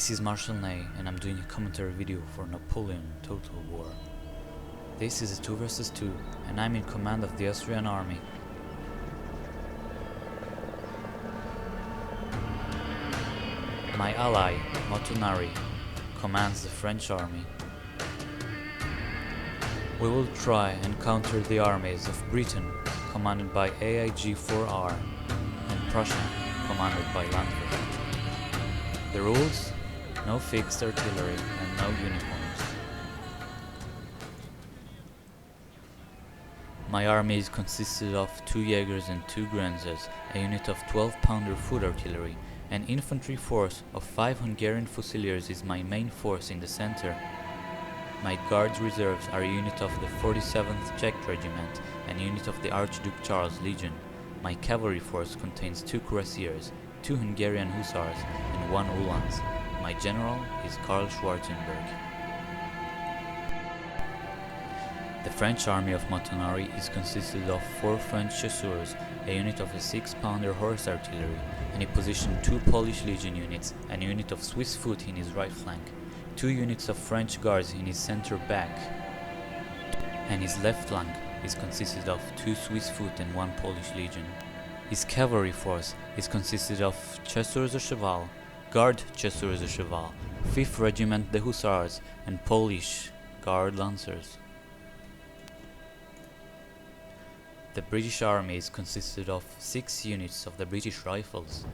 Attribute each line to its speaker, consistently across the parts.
Speaker 1: This is Marshal Ney, and I'm doing a commentary video for Napoleon Total War. This is a 2 vs 2, and I'm in command of the Austrian army. My ally, Motonari, commands the French army. We will try and counter the armies of Britain, commanded by AIG-4R, and Prussia, commanded by Landwher. The rules: no fixed artillery and no uniforms. My army is consisted of 2 Jaegers and 2 Grenzers, a unit of 12-pounder foot artillery. An infantry force of 5 Hungarian Fusiliers is my main force in the center. My Guards Reserves are a unit of the 47th Czech Regiment, and a unit of the Archduke Charles Legion. My cavalry force contains 2 Cuirassiers, 2 Hungarian Hussars, and 1 Uhlans. My general is Karl Schwarzenberg. The French army of Motonari is consisted of 4 French Chasseurs, a unit of a 6-pounder horse artillery, and he positioned 2 Polish Legion units and a unit of Swiss foot in his right flank, 2 units of French Guards in his center back, and his left flank is consisted of 2 Swiss foot and 1 Polish Legion. His cavalry force is consisted of Chasseurs de Cheval, Guard Chasseurs de Cheval, 5th Regiment de Hussars, and Polish Guard Lancers. The British army is consisted of 6 units of the British Rifles,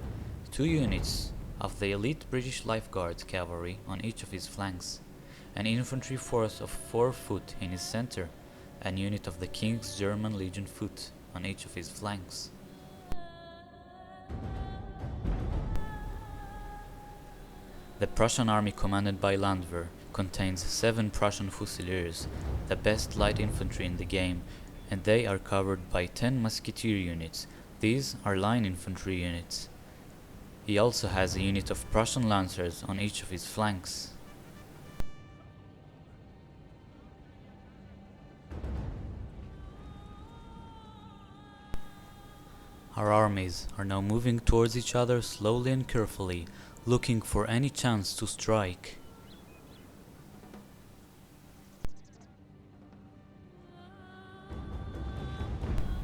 Speaker 1: 2 units of the elite British Life Guards cavalry on each of his flanks, an infantry force of 4 foot in his center, and unit of the King's German Legion foot on each of his flanks. The Prussian army commanded by Landwher contains 7 Prussian Fusiliers, the best light infantry in the game, and they are covered by 10 musketeer units. These are line infantry units. He also has a unit of Prussian Lancers on each of his flanks. Our armies are now moving towards each other slowly and carefully, looking for any chance to strike.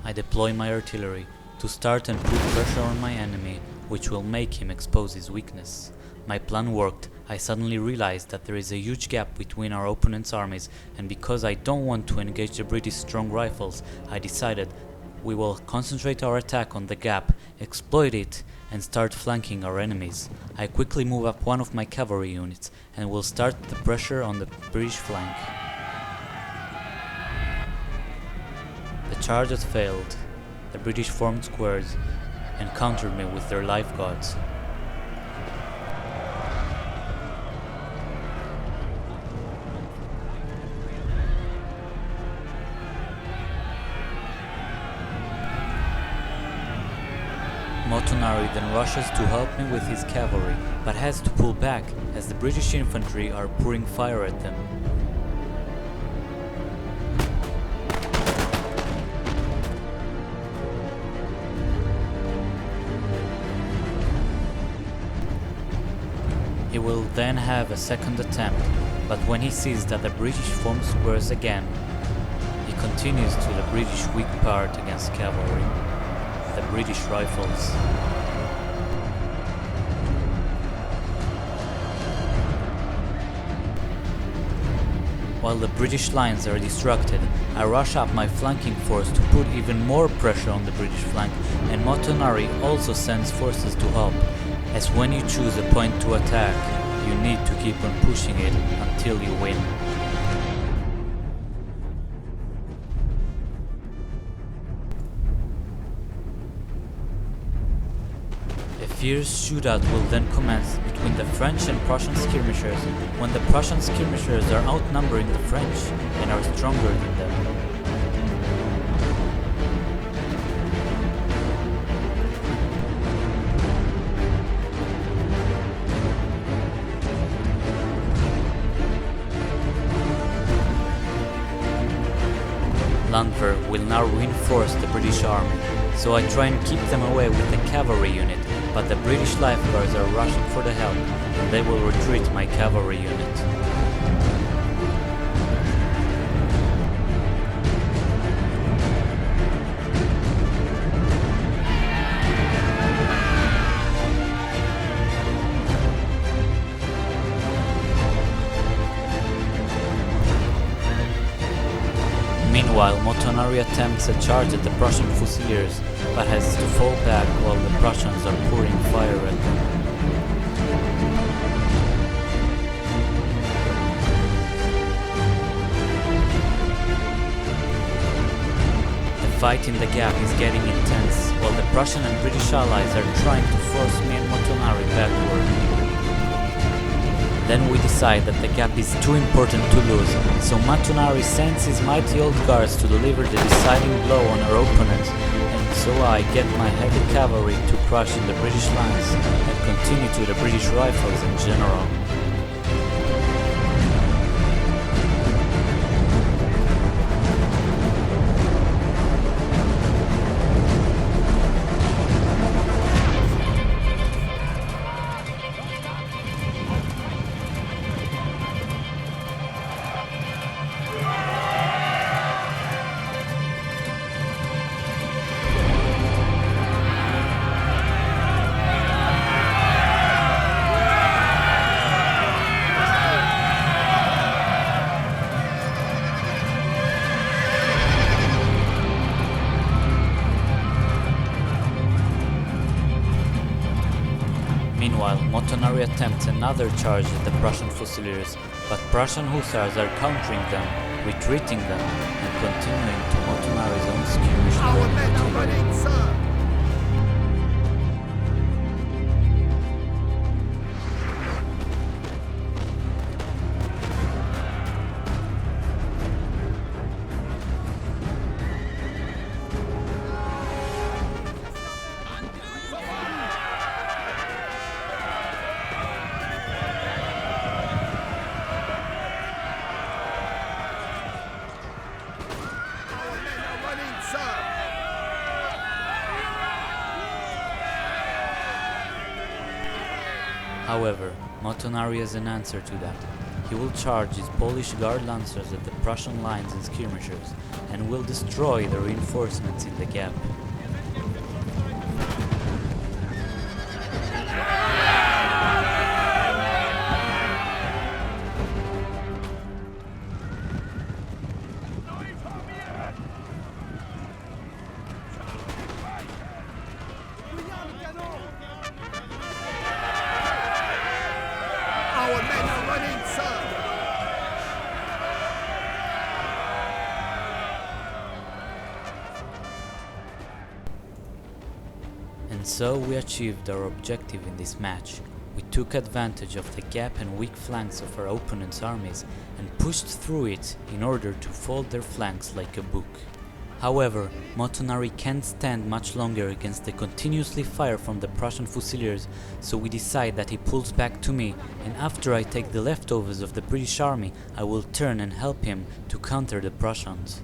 Speaker 1: I deploy my artillery to start and put pressure on my enemy, which will make him expose his weakness. My plan worked. I suddenly realized that there is a huge gap between our opponent's armies, and because I don't want to engage the British strong rifles, I decided we will concentrate our attack on the gap, exploit it, and start flanking our enemies. I quickly move up one of my cavalry units and will start the pressure on the British flank. The charge had failed. The British formed squares and countered me with their life guards. Motonari then rushes to help me with his cavalry, but has to pull back as the British infantry are pouring fire at them. He will then have a second attempt, but when he sees that the British form squares again, he continues to the British weak part against cavalry, the British Rifles. While the British lines are distracted, I rush up my flanking force to put even more pressure on the British flank, and Motonari also sends forces to help, as when you choose a point to attack, you need to keep on pushing it until you win. A fierce shootout will then commence between the French and Prussian skirmishers, when the Prussian skirmishers are outnumbering the French and are stronger than them. Landwher will now reinforce the British army, so I try and keep them away with the cavalry unit, but the British lifeguards are rushing for the help, They will retreat my cavalry unit. Meanwhile, Motonari attempts a charge at the Prussian Fusiliers, but has to fall back while the Prussians are pouring fire at them. The fight in the gap is getting intense, while the Prussian and British allies are trying to force me and Motonari backward. Then we decide that the gap is too important to lose, so Motonari sends his mighty old guards to deliver the deciding blow on our opponent, and so I get my heavy cavalry to crush in the British lines and continue to the British rifles in general. Meanwhile, Motonari attempts another charge at the Prussian Fusiliers, but Prussian hussars are countering them, retreating them, and continuing to Motonari's own skirmish.
Speaker 2: Our men are running, sir!
Speaker 1: However, Motonari has an answer to that. He will charge his Polish guard lancers at the Prussian lines and skirmishers, and will destroy the reinforcements in the gap.
Speaker 2: Our men are running, sir!
Speaker 1: And so we achieved our objective in this match. We took advantage of the gap and weak flanks of our opponent's armies and pushed through it in order to fold their flanks like a book. However, Motonari can't stand much longer against the continuously fire from the Prussian Fusiliers, so we decide that he pulls back to me, and after I take the leftovers of the British army, I will turn and help him to counter the Prussians.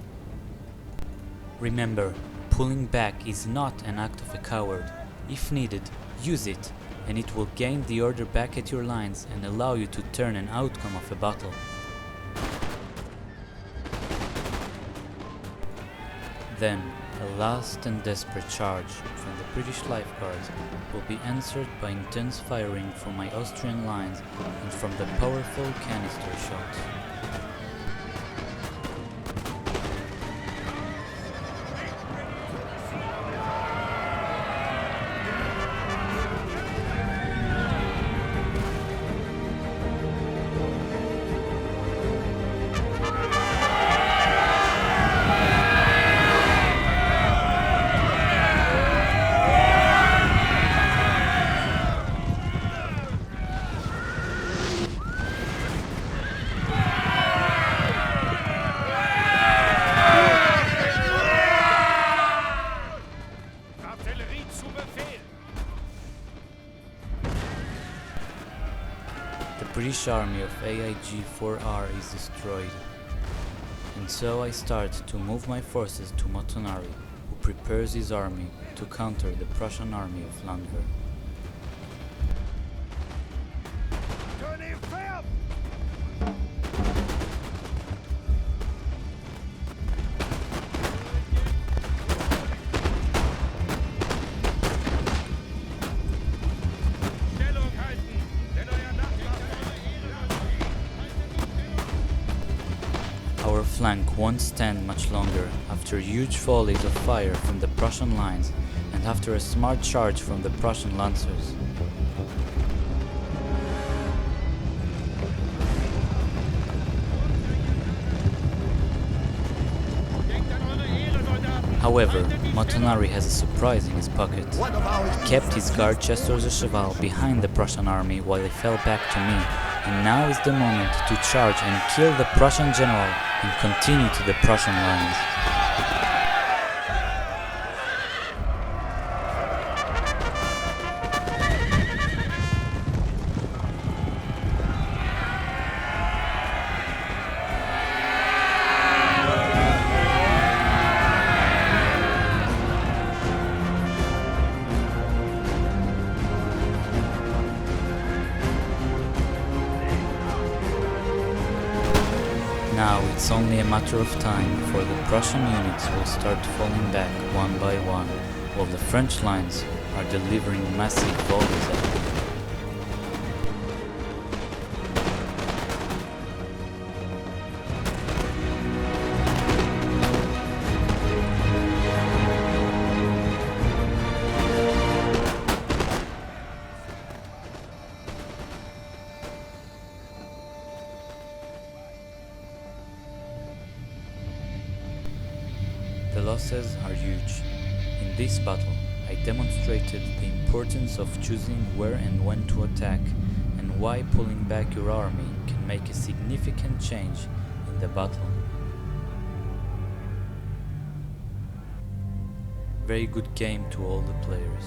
Speaker 1: Remember, pulling back is not an act of a coward. If needed, use it, and it will gain the order back at your lines and allow you to turn an outcome of a battle. Then, a last and desperate charge from the British Life Guards will be answered by intense firing from my Austrian lines and from the powerful canister shots. The British army of AIG-4R is destroyed, and so I start to move my forces to Motonari, who prepares his army to counter the Prussian army of Landwher. flank won't stand much longer after huge volleys of fire from the Prussian lines and after a smart charge from the Prussian lancers. However, Motonari has a surprise in his pocket. He kept his guard Chasseurs de Cheval behind the Prussian army while he fell back to me, and now is the moment to charge and kill the Prussian general and continue to the Prussian lines. Now it's only a matter of time before the Prussian units will start falling back one by one, while the French lines are delivering massive volleys at them. The losses are huge. In this battle, I demonstrated the importance of choosing where and when to attack, and why pulling back your army can make a significant change in the battle. Very good game to all the players.